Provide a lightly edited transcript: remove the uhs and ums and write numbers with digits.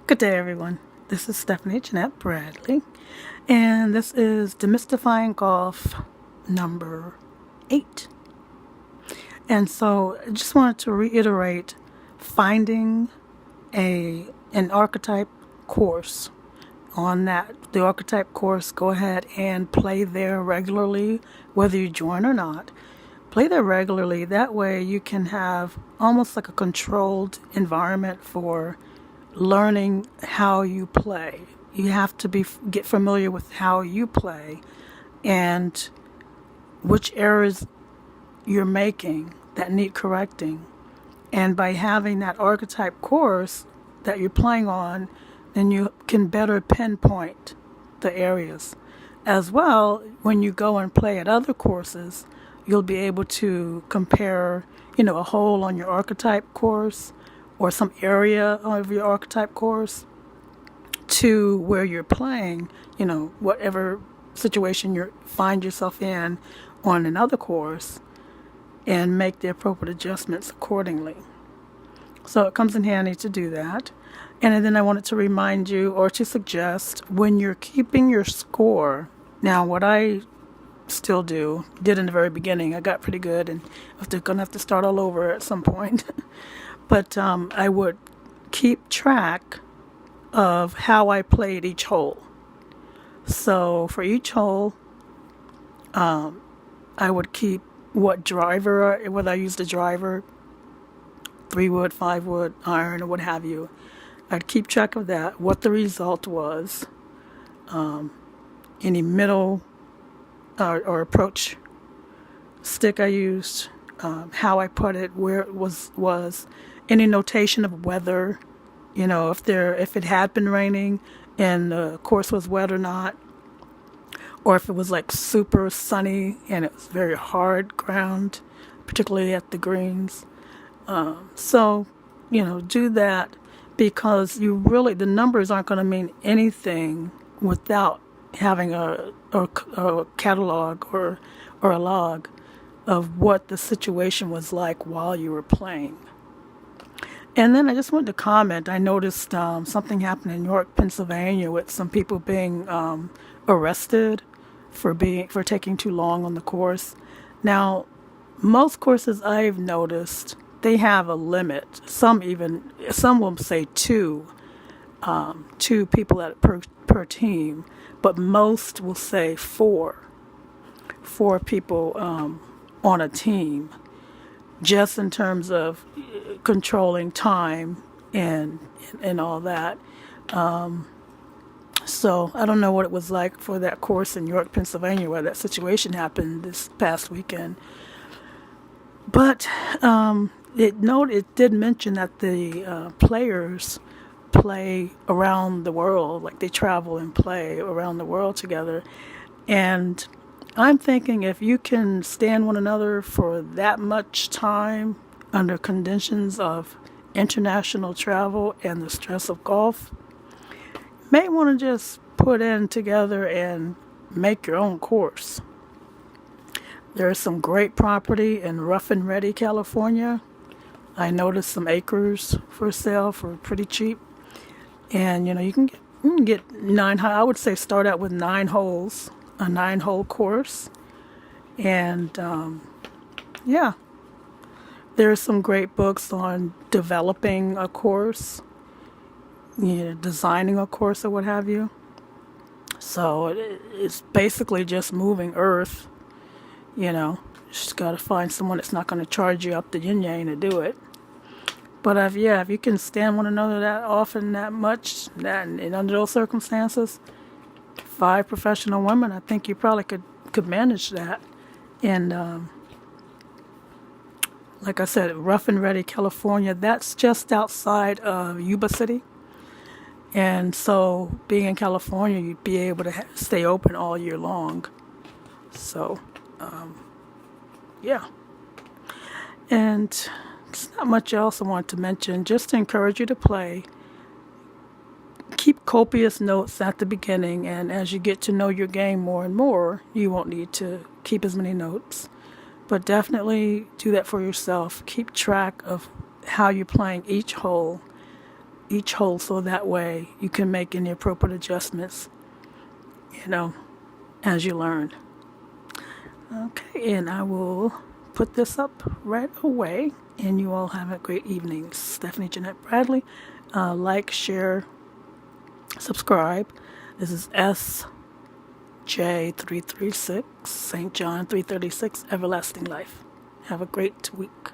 Good day, everyone. This is Stephanie Jeanette Bradley, and this is Demystifying Golf number 8. And so I just wanted to reiterate finding an archetype course. On the archetype course, go ahead and play there regularly, whether you join or not. Play there regularly. That way you can have almost like a controlled environment for learning how you play. You have to get familiar with how you play and which errors you're making that need correcting. And by having that archetype course that you're playing on, then you can better pinpoint the areas. As well, when you go and play at other courses, you'll be able to compare, a hole on your archetype course or some area of your archetype course to where you're playing, whatever situation you find yourself in on another course, and make the appropriate adjustments accordingly. So it comes in handy to do that. And then I wanted to remind you or to suggest when you're keeping your score. Now, what I still did in the very beginning, I got pretty good, and I'm going to have to start all over at some point. But I would keep track of how I played each hole. So for each hole, I would keep what driver, whether I used a driver, 3-wood, 5-wood, iron, or what have you. I'd keep track of that, what the result was, any middle or approach stick I used, how I put it, where it was, any notation of weather, if it had been raining and the course was wet or not, or if it was like super sunny and it was very hard ground, particularly at the greens. So, do that, because the numbers aren't going to mean anything without having a catalog or a log of what the situation was like while you were playing. And then I just wanted to comment. I noticed something happened in York, Pennsylvania, with some people being arrested for taking too long on the course. Now, most courses I've noticed, they have a limit. Some will say two people per team, but most will say four people on a team, just in terms of controlling time and all that. So I don't know what it was like for that course in York, Pennsylvania, where that situation happened this past weekend. But it did mention that the players play around the world, like they travel and play around the world together. And I'm thinking, if you can stand one another for that much time under conditions of international travel and the stress of golf, you may want to just put in together and make your own course. There's some great property in Rough and Ready, California. I noticed some acres for sale for pretty cheap. And, you can get 9, I would say start out with 9 holes, a 9-hole course. And, there's some great books on developing a course, designing a course or what have you. So it's basically just moving earth, Just got to find someone that's not going to charge you up the yin-yang to do it. But if you can stand one another that often, that much, and under those circumstances, 5 professional women, I think you probably could manage that. And like I said, Rough and Ready, California, that's just outside of Yuba City. And so being in California, you'd be able to stay open all year long. So, And there's not much else I want to mention. Just to encourage you to play. Keep copious notes at the beginning, and as you get to know your game more and more, you won't need to keep as many notes. But definitely do that for yourself. Keep track of how you're playing each hole each hole so that way you can make any appropriate adjustments, as you learn. Okay, and I will put this up right away, and you all have a great evening. Stephanie Jeanette Bradley. Like, share, subscribe. This is SJ336, St. John 336, Everlasting Life. Have a great week.